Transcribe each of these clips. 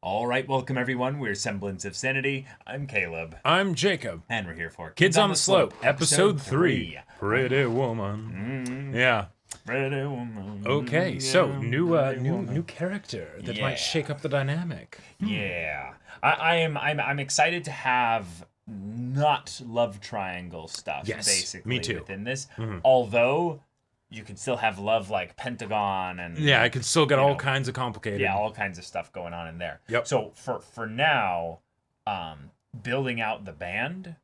All right, welcome everyone. We're Semblance of Sanity. I'm Caleb. I'm Jacob. And we're here for Kids on the Slope, episode 3. Pretty Woman. Yeah. Pretty Woman. Okay, so new character that might shake up the dynamic. Yeah. I'm excited to have not love triangle stuff basically me too. within this. Although you can still have love like Pentagon and I can still get all kinds of complicated. Yeah, all kinds of stuff going on in there. Yep. So for now, building out the band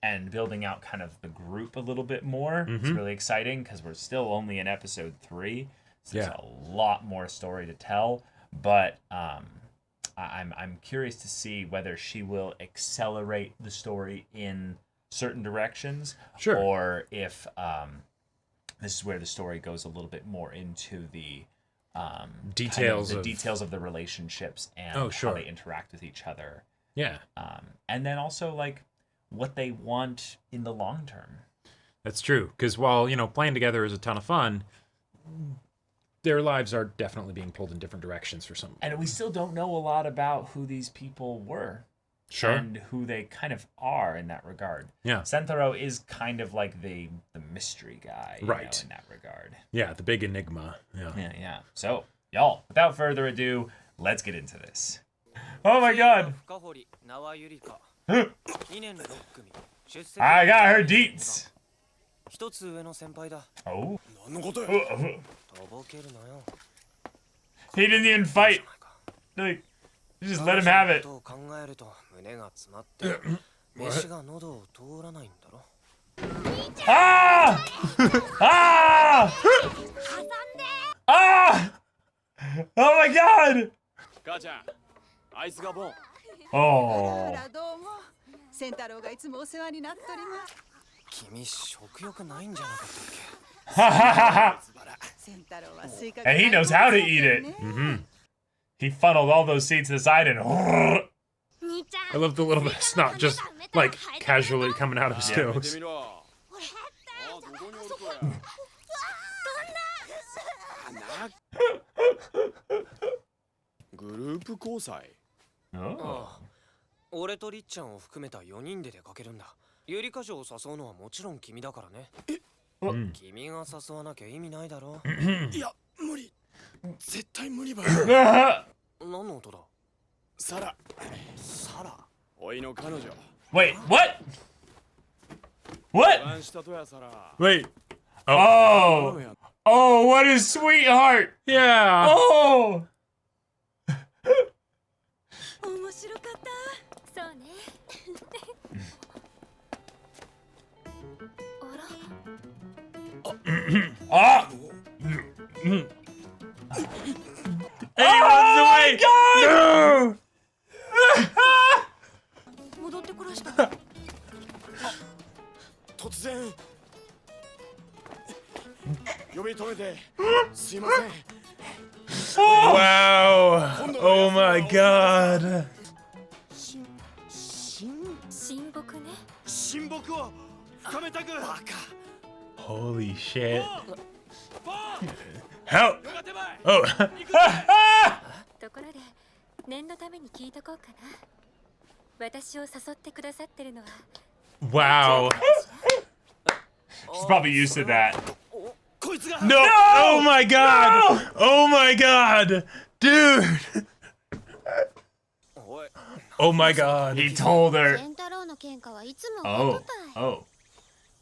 and building out kind of the group a little bit more is really exciting because we're still only in episode 3. So there's a lot more story to tell. But I'm curious to see whether she will accelerate the story in certain directions. Sure. Or if this is where the story goes a little bit more into the details of the relationships and how they interact with each other. Yeah. And then also like what they want in the long term. That's true. Because while, playing together is a ton of fun, their lives are definitely being pulled in different directions for some. And we still don't know a lot about who these people were. Sure. And who they kind of are in that regard. Yeah. Sentaro is kind of like the mystery guy, in that regard. Yeah, the big enigma. Yeah. So, y'all, without further ado, let's get into this. Oh my god! I got her deets! Oh. He didn't even fight. Like, you just let him have it. Ah! Ah! Ah! Oh my god! Oh. And he knows how to eat it. He funneled all those seeds aside and I love the little bit of snot just like casually coming out of his nose. Oh. 俺とりっちゃんを含めた4人で出かけるんだ。ゆりか嬢を誘うのはもちろん君だからね。君が誘わなきゃ意味ないだろ。いや、無理。絶対無理ば。何の音だ？サラ。サラ。おいの彼女。Wait, what? What? Wait. Oh. Oh, what a sweetheart. Yeah. Oh. Ah! Hey, he runs away! God! No! Wow! Oh my god! Holy shit! Help! Oh! ところで念のために聞いとこうかな。私を誘ってくださってるのは Wow! She's probably used to that. No! Oh my god! No! Oh my god! Dude! Oh my god! He told her. Oh. Oh.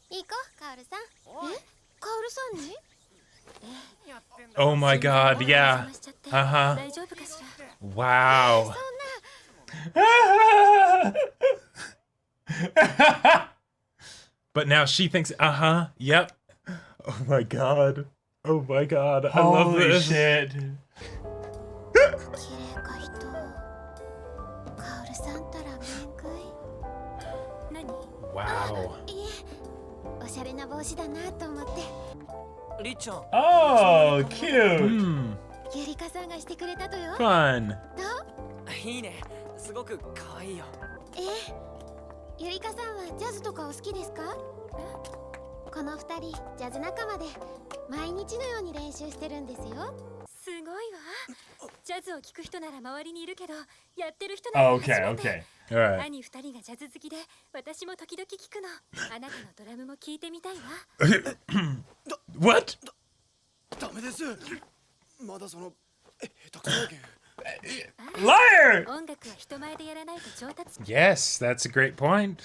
いいか、カオルさん。え、カオルさんに？ Oh my god, yeah. Uh-huh. 大丈夫かしら？ Wow. But now she thinks, yep. Oh my god. Oh my god. I love Holy this. shit. Wow. Oh, cute. Fun. いいね。すごく可愛いよ。ゆりかさんはジャズとかお好きですか？この2人ジャズ仲間で毎日のように練習してるんですよ。すごいわ。ジャズを聴く人なら周りにいるけど、やってる人なんて初 Okay, めて。 okay. All right. 兄二人がジャズ好きで、私も時々聞くの。あなたのドラムも聴いてみたいわ。What? ダメです。まだその下手くそやけん。Liar! 音楽は人前でやらないと上達。 Yes, that's a great point.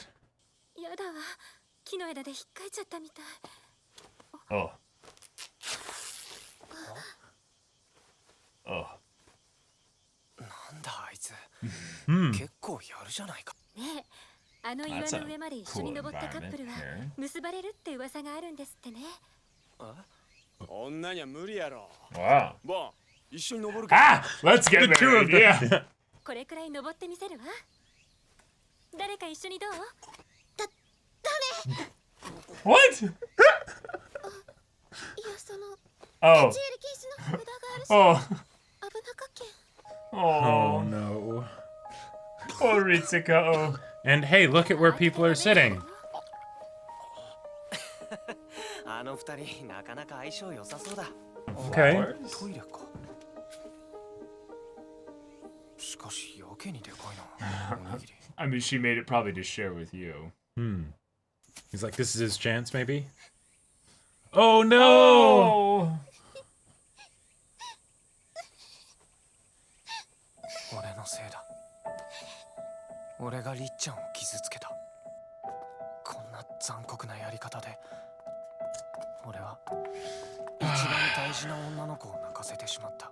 やだわ。木の枝で引っかいちゃったみたい。 Oh. Oh. なんだあいつ。 Hmm. 結構やるじゃないか。ねえ、あの岩の上まで一緒に登ったカップルは結ばれるって噂があるんですってね。女には無理やろ。 Wow. ボン、一緒に登るか。 Ah! Let's get The two of married. them. Yeah. これくらい登ってみせるわ。誰か一緒にどう？ What? いや、その Oh. 立ち入り禁止の札があるし、 Oh. 危なかけん。 Oh Oh. no. Poor Ritsuka. Oh. And hey, look at where people are sitting. あの二人なかなか相性良さそうだ。 Okay. トイレか。しかしやけにでかいな。おにぎり。 I mean, she made it probably to share with you. Hmm. He's like, this is his chance, maybe? Oh no! Oh. 俺のせいだ。俺がりっちゃんを傷つけた。こんな残酷なやり方で俺は一番大事な女の子を泣かせてしまった。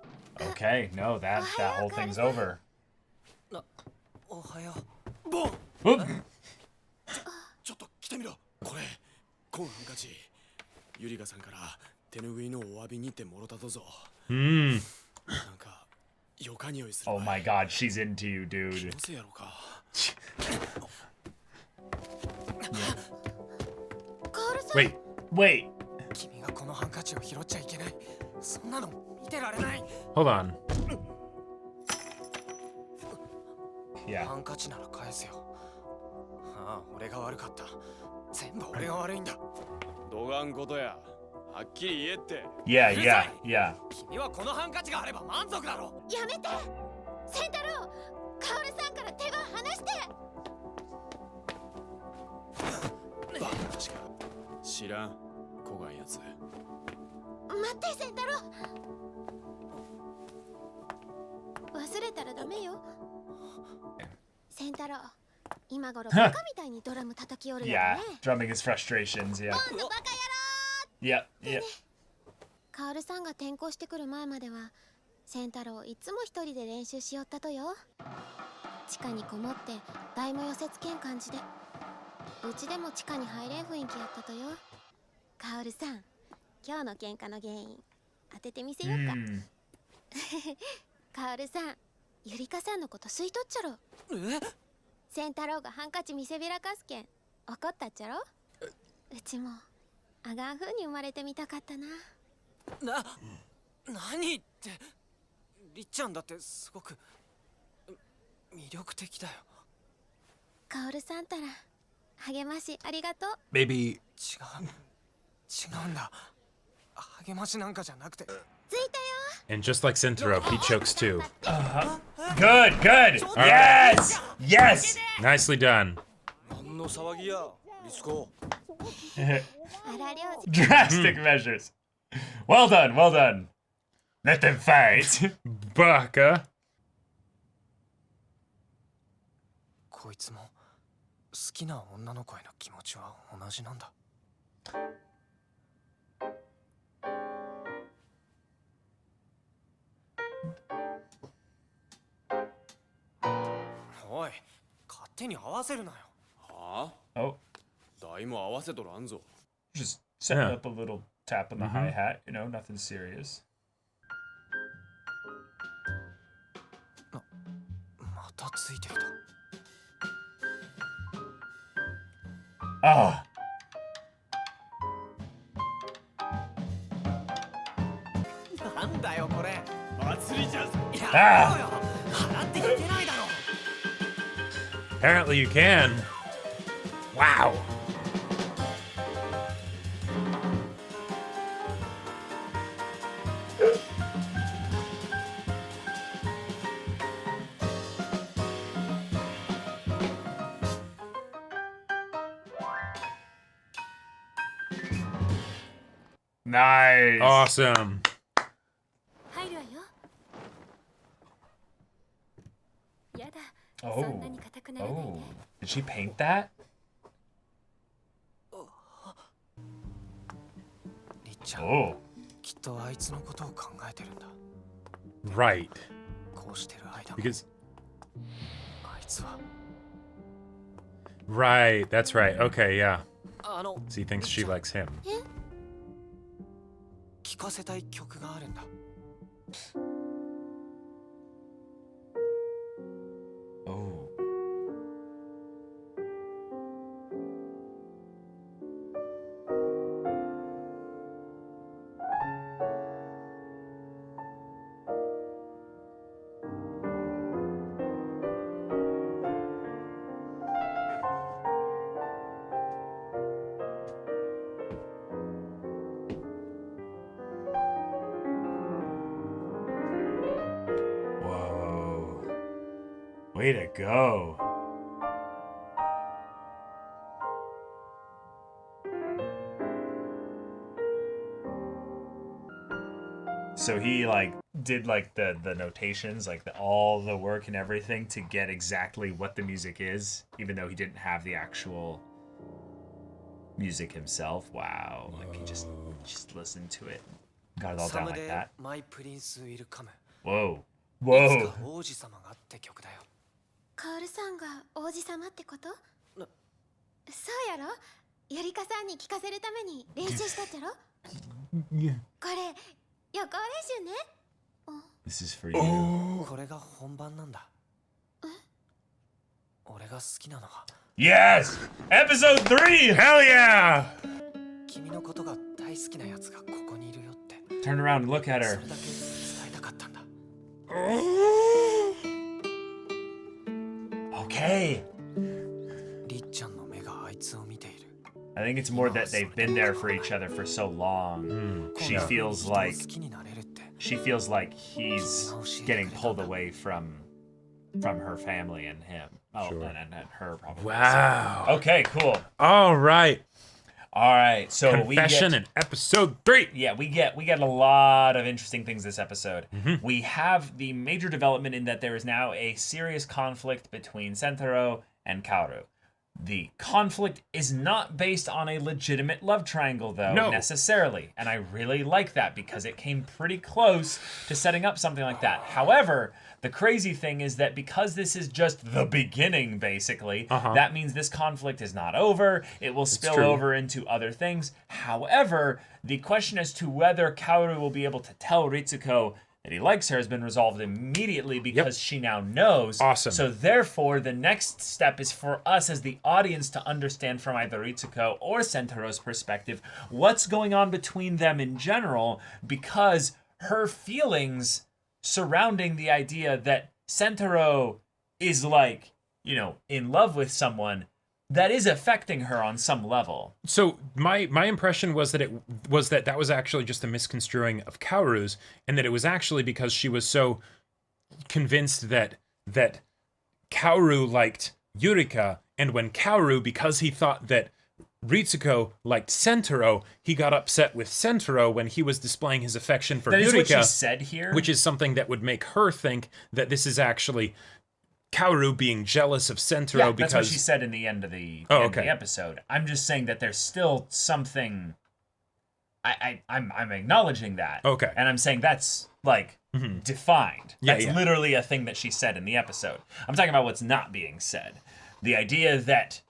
Okay, no, that whole thing's over. おはよう。ボン、 Oop. ちょっと来てみろ。これコンハンカチ、ユリカさんから手ぬぐいのお詫びにってもろたとぞ。 Hmm. なんかよか匂いする。 Oh my god, she's into you, dude. 気のせいやろか。カールさん、 Wait. Wait. 君がこのハンカチを拾っちゃいけない。そんなの見てられない。 Hold on. Yeah. ハンカチなら返せよ。ああ、俺が悪かった。全部俺が悪いんだ。どがんことや。はっきり言えって。 Yeah, yeah, yeah. 君はこのハンカチがあれば満足だろ。やめて。センタロウ、カオルさんから手は離して。バカだしか。知らん。こがんやつ。待ってセンタロウ。忘れたらダメよ。センタロウ、今頃バカみたいにドラム叩きおるよ Yeah, ね。 drumming his frustrations, yeah. 今度バカYep, yep. カオルさんが転校してくる前まではセンタロウいつも一人で練習しよったとよ。地下にこもって台も寄せつけん感じで、うちでも地下に入れん雰囲気やったとよ。カオルさん、今日の喧嘩の原因当ててみせようか。 Hmm. カオルさん、ゆりかさんのこと吸い取っちゃろ。センタロウがハンカチ見せびらかすけん怒ったっちゃろ。うちもあがん風に生まれてみたかったな。何って。りっちゃんだってすごく魅力的だよ。カオルさんたら励ましありがとう。 Maybe. 違うんだ。励ましなんかじゃなくて。ついたよ。 And just like Sentaro, he chokes too. Good, good. Yes, yes. Nicely done. 何の騒ぎや、リスコ。荒領事。 Drastic measures. Well done, well done. Let them fight. Baka. こいつも好きな女の子への気持ちは同じなんだ。おい、勝手に合わせるなよ。はあ？ Oh, 誰も合わせとらんぞ。 just setting Yeah. up a little tap on the hi-hat, you know, nothing serious. またついてきた。 Oh, なんだよこれ。祭りじゃん。いや、ああそうよ。払っていけないだろ。 Apparently you can. Wow. Nice. Awesome. 入るわよ。やだ。Oh. そんなに硬くならないで。Oh. Did she paint that? りっちゃん、 Oh. きっとあいつのことを考えてるんだ。 Right. こうしてる間も Because あいつは right, that's right. Okay, yeah. あの So he thinks she likes him. 聴かせたい曲があるんだ。 Oh. Whoa. Way to go. So he like did like the notations, like all the work and everything to get exactly what the music is, even though he didn't have the actual music himself. Wow. Like he just listened to it. Got it all サ down ム like で that. マイプリンスウィルカム。 Whoa. いつ Whoa. か王子様がって曲だよ。カオルさんが王子様ってこと？なそうやろ？ゆりかさんに聞かせるために練習したっちゃろ？これ予行練習ね。 This is for you. これが本番なんだ。俺が好きなのは Yes! Episode 3! Hell yeah! 君のことが大好きなやつがここにいるよって。 Turn around and look at そ her. れだけ伝えたかったんだ。 Okay. りっちゃんの目があいつを見ている。 I think it's more that they've been there for each other for so long. She feels 人を like 好きになれるって。 she feels like he's getting pulled away from her family and him. Oh, Sure. and her probably. Wow. Okay, cool. All right. All right, so Confession we in episode 3. yeah, we get a lot of interesting things this episode. We have the major development in that there is now a serious conflict between Sentaro and Kaoru. The conflict is not based on a legitimate love triangle, though, No. necessarily. And I really like that because it came pretty close to setting up something like that. However, the crazy thing is that because this is just the beginning, basically, that means this conflict is not over. It will spill true. over into other things. However, the question as to whether Kaoru will be able to tell Ritsuko that he likes her has been resolved immediately because she now knows. Awesome. So therefore, the next step is for us as the audience to understand from either Ritsuko or Sentaro's perspective what's going on between them in general, because her feelings surrounding the idea that Sentaro is like, you know, in love with someone, that is affecting her on some level. So my impression was that that was actually just a misconstruing of Kaoru's, and that it was actually because she was so convinced that Kaoru liked Yurika, and when Kaoru, because he thought that Ritsuko liked Sentaro, he got upset with Sentaro when he was displaying his affection for That is what she Yurika, said here. which is something that would make her think that this is actually Kaoru being jealous of Sentaro yeah, because that's what she said in the end of the, Oh, end of okay. the episode. I'm just saying that there's still something. I'm acknowledging that. Okay. And I'm saying that's like defined. Yeah, That's yeah. literally a thing that she said in the episode. I'm talking about what's not being said. The idea that,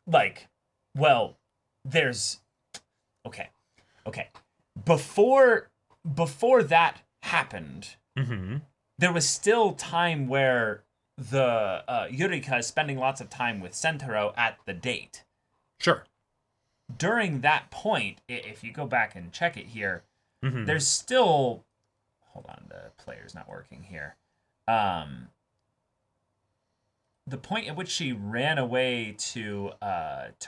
like, well, there's okay. Before that happened, there was still time where the Yurika is spending lots of time with Sentaro at the date. sure. During that point, if you go back and check it here, there's still... Hold on, the player's not working here. The point at which she ran away to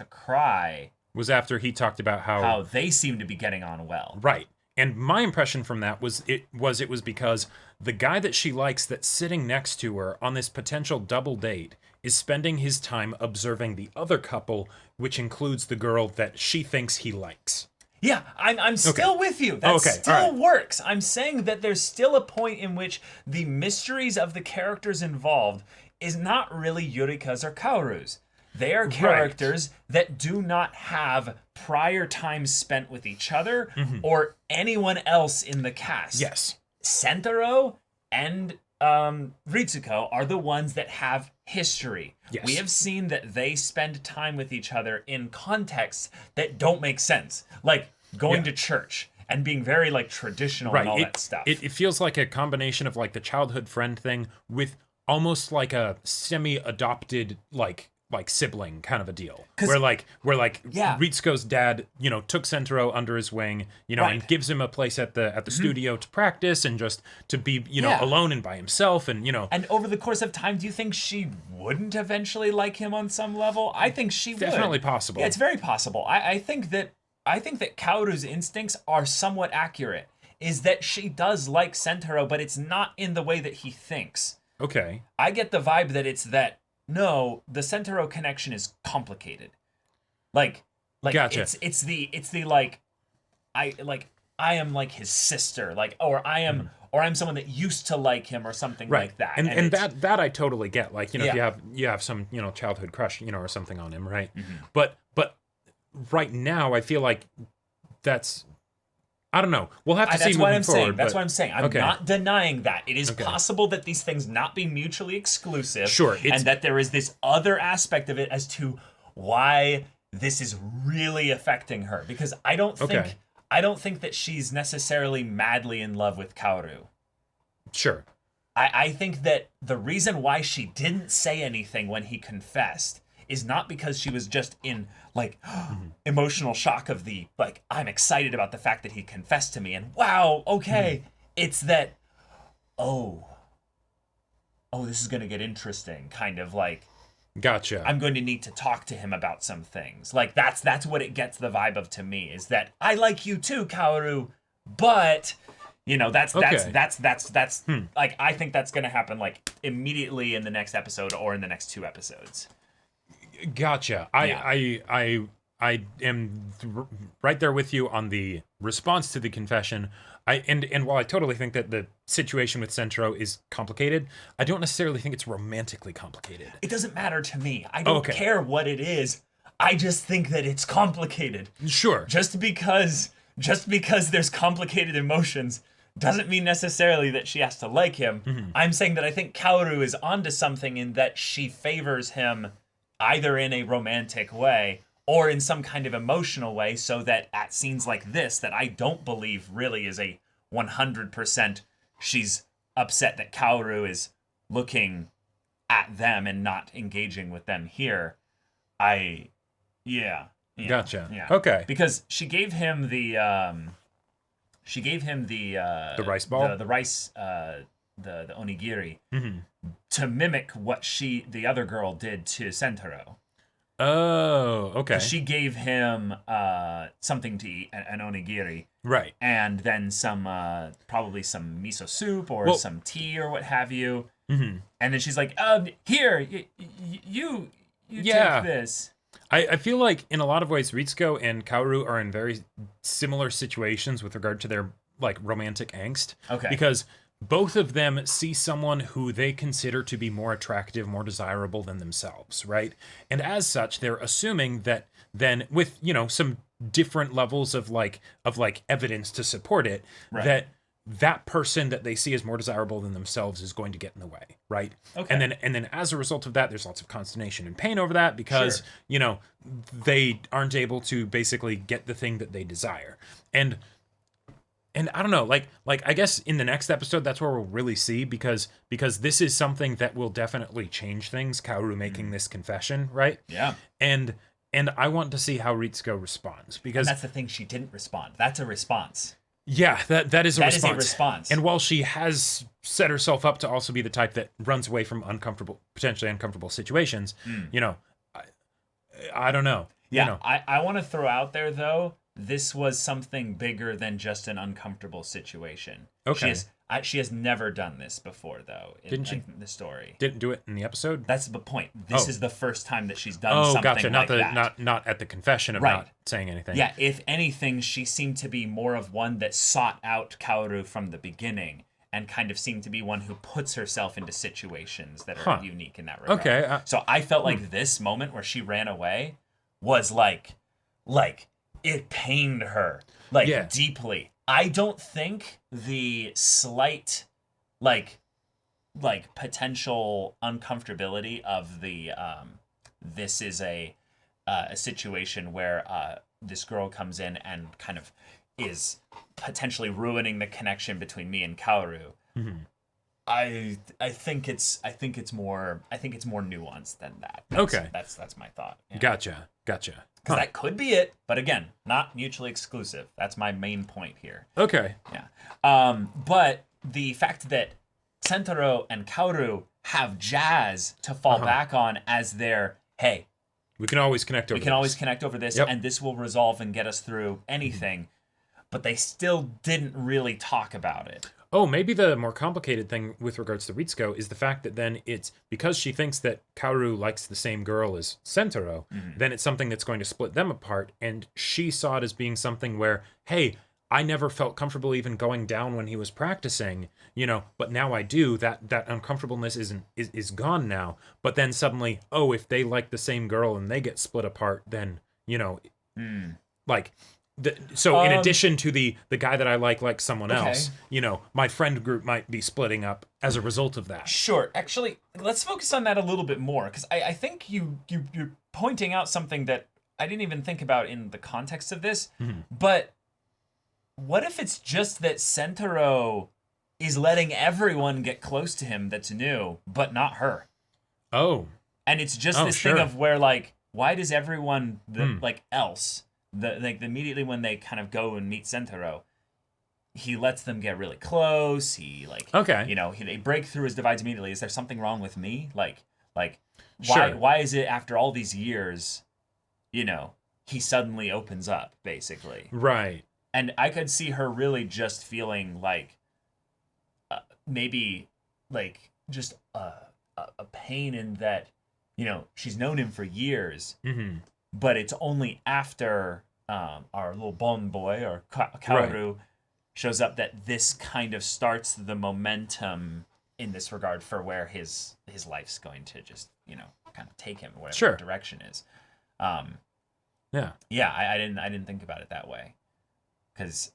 cry, Was after he talked about how they seem to be getting on well. Right. And my impression from that was it was because the guy that she likes that's sitting next to her on this potential double date is spending his time observing the other couple, which includes the girl that she thinks he likes. Yeah, I'm still with you. That still works. I'm saying that there's still a point in which the mysteries of the characters involved is not really Yurika's or Kaoru's. They are characters that do not have prior time spent with each other or anyone else in the cast. Yes. Sentaro and Ritsuko are the ones that have history. Yes. We have seen that they spend time with each other in contexts that don't make sense. Like going to church and being very like traditional and all that stuff. It feels like a combination of like the childhood friend thing with almost like a semi-adopted like sibling kind of a deal. Where Ritsuko's dad, took Sentaro under his wing, and gives him a place at the studio to practice and just to be, alone and by himself and And over the course of time, do you think she wouldn't eventually like him on some level? I think she would. Definitely possible. Yeah, it's very possible. I think that Kaoru's instincts are somewhat accurate. Is that she does like Sentaro, but it's not in the way that he thinks. Okay. I get the vibe that it's that no, the Sentaro connection is complicated. Like gotcha. It's the like I am like his sister, like or I'm someone that used to like him or something like that. And that I totally get. Like, if you have some, childhood crush, or something on him, right? But right now I feel like that's I don't know. We'll have to see moving forward. That's what I'm saying. I'm not denying that. It is possible that these things not be mutually exclusive. Sure. And that there is this other aspect of it as to why this is really affecting her. Because I don't think that she's necessarily madly in love with Kaoru. Sure. I think that the reason why she didn't say anything when he confessed is not because she was just in like emotional shock of the like I'm excited about the fact that he confessed to me and wow, okay. It's that oh this is gonna get interesting, kind of like gotcha. I'm going to need to talk to him about some things. Like that's what it gets the vibe of to me, is that I like you too, Kaoru, but that's like I think that's gonna happen like immediately in the next episode or in the next 2 episodes. Gotcha. I am right there with you on the response to the confession. And while I totally think that the situation with Sentaro is complicated, I don't necessarily think it's romantically complicated. It doesn't matter to me. I don't care what it is. I just think that it's complicated. Sure. Just because there's complicated emotions doesn't mean necessarily that she has to like him. I'm saying that I think Kaoru is onto something in that she favors him either in a romantic way or in some kind of emotional way, so that at scenes like this, that I don't believe really is a 100% she's upset that Kaoru is looking at them and not engaging with them here. Yeah. Gotcha. Yeah. Okay. Because she gave him the rice ball? The rice, the onigiri, to mimic what the other girl did to Sentaro. Oh, okay. She gave him something to eat, an onigiri. Right. And then some, probably some miso soup or some tea or what have you. And then she's like, here, you take this. I feel like in a lot of ways, Ritsuko and Kaoru are in very similar situations with regard to their like romantic angst. Okay. Because both of them see someone who they consider to be more attractive, more desirable than themselves, right? And as such, they're assuming that then with, some different levels of evidence to support it, that person that they see as more desirable than themselves is going to get in the way, right? Okay. And then as a result of that, there's lots of consternation and pain over that because, they aren't able to basically get the thing that they desire. And I don't know, like I guess in the next episode, that's where we'll really see, because this is something that will definitely change things, Kaoru making this confession, right? Yeah. And I want to see how Ritsuko responds, because... And that's the thing, she didn't respond. That's a response. Yeah, that is a response. That is a response. And while she has set herself up to also be the type that runs away from potentially uncomfortable situations, I don't know. Yeah, I want to throw out there, though, this was something bigger than just an uncomfortable situation. Okay. She has never done this before, though, Didn't she? in the story. Didn't do it in the episode? That's the point. This Oh. is the first time that she's done something gotcha. like that. Not at the confession of Right. not saying anything. Yeah, if anything, she seemed to be more of one that sought out Kaoru from the beginning and kind of seemed to be one who puts herself into situations that are unique in that regard. Okay. So I felt like this moment where she ran away was like it pained her deeply. I don't think the slight like potential uncomfortability of the this is a situation where this girl comes in and kind of is potentially ruining the connection between me and Kaoru. Mm-hmm. I think it's more nuanced than that. Okay. That's my thought. Yeah. Gotcha. Because that could be it, but again, not mutually exclusive. That's my main point here. Okay. Yeah. But the fact that Sentaro and Kaoru have Jazz to fall back on as their, hey, we can always connect over this. And this will resolve and get us through anything. But they still didn't really talk about it. Oh, maybe the more complicated thing with regards to Ritsuko is the fact that then it's because she thinks that Kaoru likes the same girl as Sentaro, then it's something that's going to split them apart. And she saw it as being something where, hey, I never felt comfortable even going down when he was practicing, but now I do. That uncomfortableness is gone now. But then suddenly, if they like the same girl and they get split apart, then, in addition to the guy that I like someone else, my friend group might be splitting up as a result of that. Sure. Actually, let's focus on that a little bit more, because I think you're pointing out something that I didn't even think about in the context of this. But what if it's just that Sentaro is letting everyone get close to him that's new, but not her? Oh. And it's just this thing of where, why does everyone else... immediately when they kind of go and meet Sentaro, he lets them get really close. He they break through his divides immediately. Is there something wrong with me? Why is it after all these years, he suddenly opens up, basically? Right. And I could see her really just feeling maybe just a pain in that, she's known him for years. Mm-hmm. But it's only after our little bon boy, or Kaoru, shows up that this kind of starts the momentum in this regard for where his life's going to just, kind of take him whatever the direction is. I didn't think about it that way. Because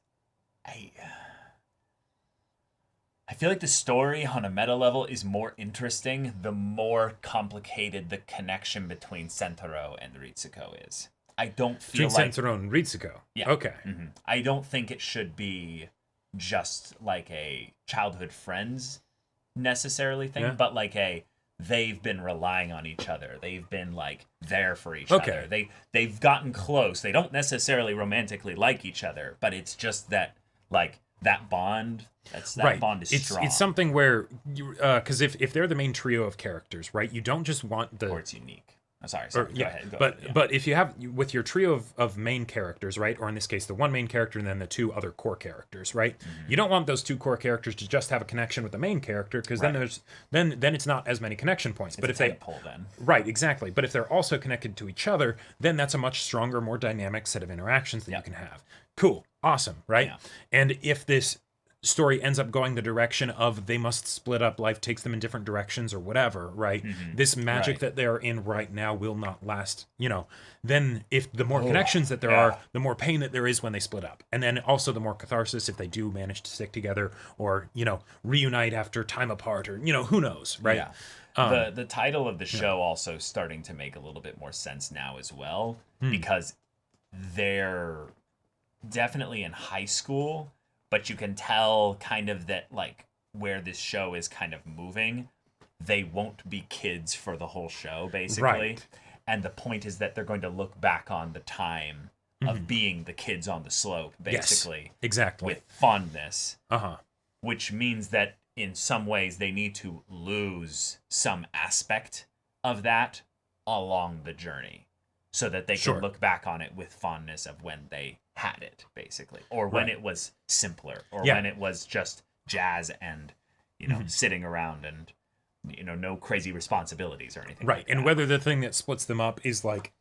I feel like the story on a meta level is more interesting the more complicated the connection between Sentaro and Ritsuko is. I don't feel between Sentaro and Ritsuko. Yeah. Okay. Mm-hmm. I don't think it should be just like a childhood friends necessarily thing, but they've been relying on each other. They've been there for each other. They've gotten close. They don't necessarily romantically like each other, but it's just that that bond. That bond is strong. It's something where because if they're the main trio of characters, right? You don't just want or it's unique. Go ahead. But if you have with your trio of main characters, right, or in this case the one main character and then the two other core characters, right? Mm-hmm. You don't want those two core characters to just have a connection with the main character, because then there's then it's not as many connection points. But if they pull then right, exactly. But if they're also connected to each other, then that's a much stronger, more dynamic set of interactions that you can have. Cool, awesome, right? Yeah. And if this story ends up going the direction of they must split up, life takes them in different directions or whatever, right? Mm-hmm. This magic that they're in right now will not last, then if the more connections that there are, the more pain that there is when they split up. And then also the more catharsis if they do manage to stick together or, reunite after time apart or, who knows, right? Yeah. The title of the show also starting to make a little bit more sense now as well, because they're definitely in high school, but you can tell kind of that where this show is kind of moving, they won't be kids for the whole show, basically. Right. And the point is that they're going to look back on the time of being the kids on the slope, basically. Yes, exactly. With fondness. Which means that in some ways they need to lose some aspect of that along the journey so that they can look back on it with fondness of when they had it, basically, or when Right. it was simpler, or Yeah. when it was just jazz and, sitting around and, no crazy responsibilities or anything. Right. Like And that. whether the thing that splits them up is like,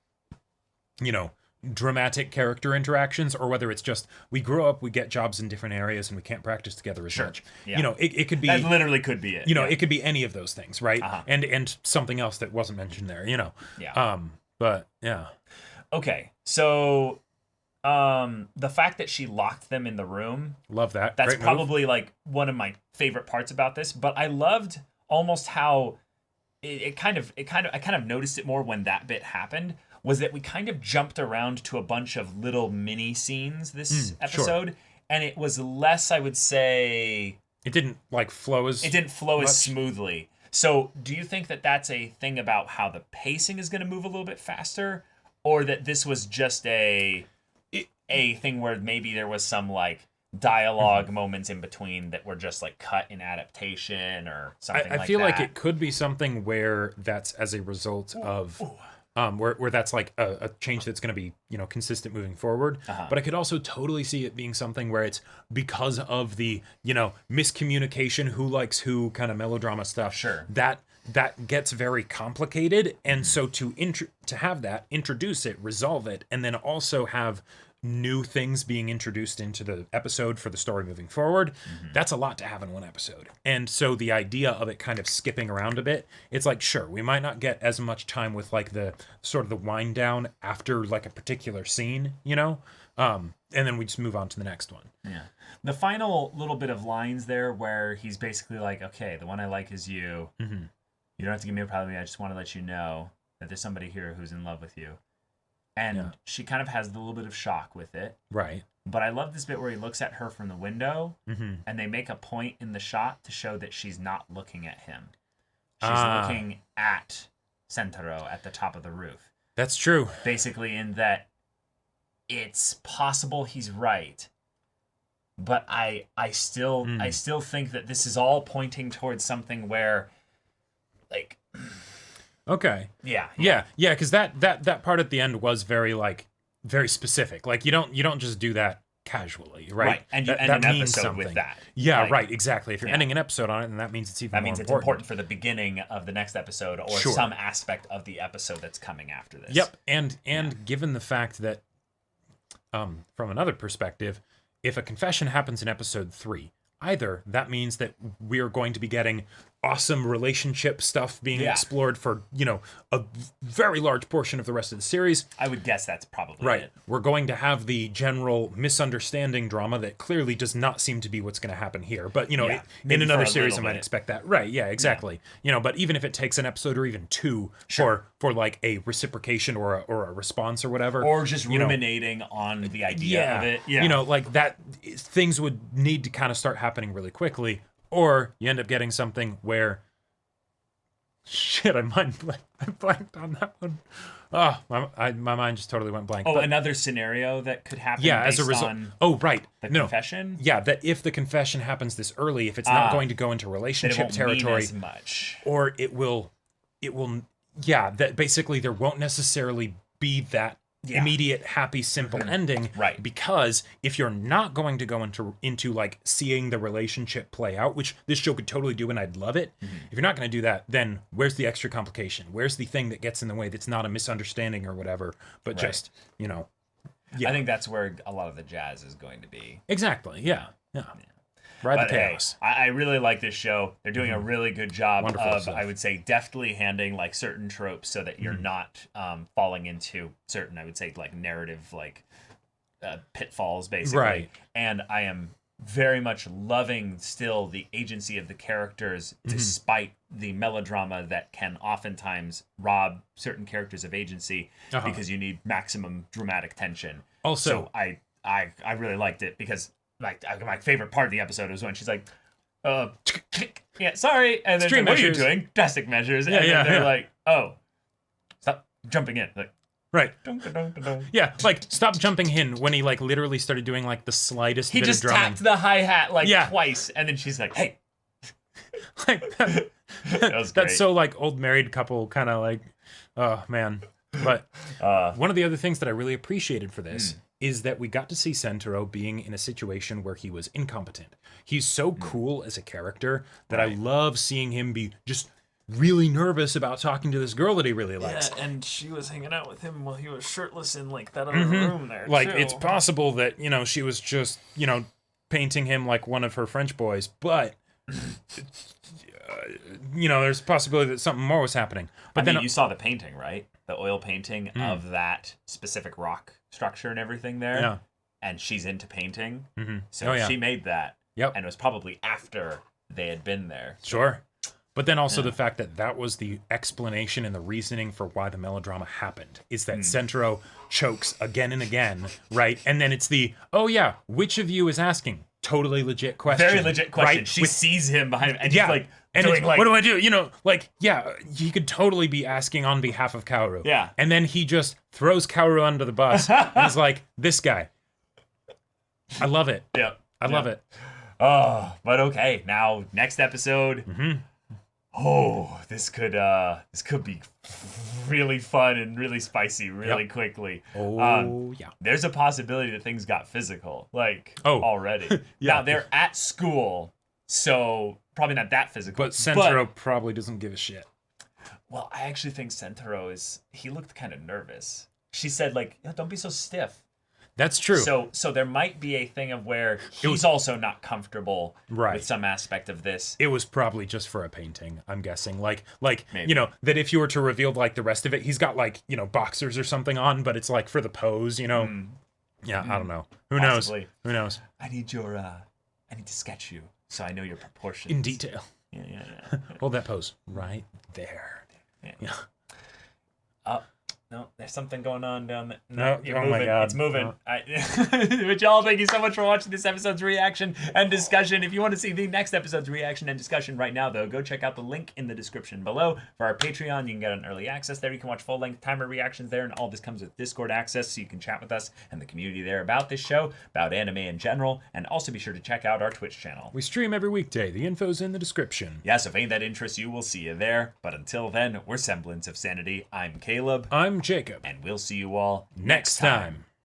dramatic character interactions, or whether it's just we grow up, we get jobs in different areas, and we can't practice together as much. Yeah. It could be That literally could be it. it could be any of those things, right? Uh-huh. And something else that wasn't mentioned there, Yeah. But yeah. Okay, so the fact that she locked them in the room, Love that. that's Great move. probably like one of my favorite parts about this, but I loved almost how I kind of noticed it more when that bit happened, was that we kind of jumped around to a bunch of little mini scenes this episode, and it was less, I would say, it didn't like flow as as much. smoothly. So do you think that that's a thing about how the pacing is going to move a little bit faster, or that this was just a thing where maybe there was some like dialogue moments in between that were just like cut in adaptation or something like that? I feel like it could be something where that's as a result of where that's like a change that's going to be consistent moving forward. But I could also totally see it being something where it's because of the miscommunication, who likes who kind of melodrama stuff. Sure. That gets very complicated, and so to have that, introduce it, resolve it, and then also have new things being introduced into the episode for the story moving forward, that's a lot to have in one episode. And so the idea of it kind of skipping around a bit, it's like, sure, we might not get as much time with like the sort of the wind down after like a particular scene, and then we just move on to the next one. Yeah. The final little bit of lines there where he's basically like, okay, the one I like is you. Mm-hmm. You don't have to give me a problem. I just want to let you know that there's somebody here who's in love with you. And she kind of has a little bit of shock with it. Right. But I love this bit where he looks at her from the window, and they make a point in the shot to show that she's not looking at him. She's looking at Sentaro at the top of the roof. That's true. Basically, in that it's possible he's right, but I still think that this is all pointing towards something where, like, Okay. yeah, because that part at the end was very very specific. Like you don't just do that casually, right? And you that, end that an means episode something. with that. Yeah, Like, right, exactly. If you're ending an episode on it, then that means it's even that more means it's important. important for the beginning of the next episode, or Sure. some aspect of the episode that's coming after this. Yep, and given the fact that, from another perspective, if a confession happens in episode 3, either that means that we're going to be getting awesome relationship stuff being explored for, a very large portion of the rest of the series. I would guess that's probably Right. it. We're going to have the general misunderstanding drama that clearly does not seem to be what's going to happen here. But, in maybe another for a series, I little might bit. expect that. Right. Yeah, exactly. But even if it takes an episode or even 2 for like a reciprocation or a response or whatever. Or just ruminating on the idea of it. Yeah. Like that, things would need to kind of start happening really quickly. Or you end up getting something where, shit, I blanked on that one. Oh, my mind just totally went blank. Oh, But, another scenario that could happen as a based result. on Oh, right. the No. confession? Yeah, that if the confession happens this early, if it's not going to go into That it relationship won't mean territory, as much. or it will, that basically there won't necessarily be that immediate, happy, simple ending. Right. Because if you're not going to go into like seeing the relationship play out, which this show could totally do and I'd love it, if you're not going to do that, then where's the extra complication? Where's the thing that gets in the way that's not a misunderstanding or whatever, but just, I think that's where a lot of the jazz is going to be. Exactly. Yeah. Ride But the hey, chaos. I really like this show. They're doing a really good job Wonderful of, stuff. I would say, deftly handling like certain tropes so that you're not falling into certain, I would say, like narrative pitfalls, basically. Right. And I am very much loving still the agency of the characters, despite the melodrama that can oftentimes rob certain characters of agency because you need maximum dramatic tension. Also- so I really liked it because my favorite part of the episode was when she's like, yeah, sorry. And then Extreme like, what are you measures. doing? Drastic measures. Yeah, And then they're yeah. like, oh, stop jumping in. Like, Right. dun, dun, dun, dun, dun. Yeah, like stop jumping in when he like literally started doing like the slightest He bit just of drumming. tapped the hi-hat like Yeah. twice. And then she's like, hey. Like, That was great. that's so like old married couple kind of like, oh man. But one of the other things that I really appreciated for this is that we got to see Sentaro being in a situation where he was incompetent. He's so cool as a character that I love seeing him be just really nervous about talking to this girl that he really likes. Yeah, and she was hanging out with him while he was shirtless in like that other room there. Like, too. it's possible that, you know, she was just, you know, painting him like one of her French boys, but you know, there's a possibility that something more was happening. But then then you saw the painting, right? The oil painting of that specific rock structure and everything there. Yeah. And she's into painting. So Oh, yeah. she made that. Yep. And it was probably after they had been there. Sure. But then also the fact that that was the explanation and the reasoning for why the melodrama happened is that Sentaro chokes again and again, right? And then it's the, oh yeah, which of you is asking? Totally legit question. Very legit question. Right? She sees him behind him and Yeah. he's like, And doing it's, like, what do I do? You know, like, yeah, he could totally be asking on behalf of Kaoru. Yeah. And then he just throws Kaoru under the bus and is like, this guy. I love it. yeah. I love it. Oh, but okay. Now, next episode. Oh, this could be really fun and really spicy really quickly. Oh, yeah. There's a possibility that things got physical, like already. Yeah. Now they're at school, so probably not that physical. But Sentaro probably doesn't give a shit. Well, I actually think Sentaro he looked kind of nervous. She said like, don't be so stiff. That's true. So there might be a thing of where he's also not comfortable with some aspect of this. It was probably just for a painting, I'm guessing. Like Maybe. you know, that if you were to reveal like the rest of it, he's got like, you know, boxers or something on, but it's like for the pose, you know. Yeah, I don't know. Who Possibly. knows? Who knows? I need to sketch you so I know your proportions. In detail. Yeah. Hold that pose right there. Yeah. No, there's something going on down there. No, you're oh moving. my God. It's moving. No. But y'all, thank you so much for watching this episode's reaction and discussion. If you want to see the next episode's reaction and discussion right now, though, go check out the link in the description below for our Patreon. You can get an early access there. You can watch full-length timer reactions there, and all this comes with Discord access, so you can chat with us and the community there about this show, about anime in general, and also be sure to check out our Twitch channel. We stream every weekday. The info's in the description. Yes, if ain't that interests you, we'll see you there. But until then, we're Semblance of Sanity. I'm Caleb. I'm Jacob. And we'll see you all Next time.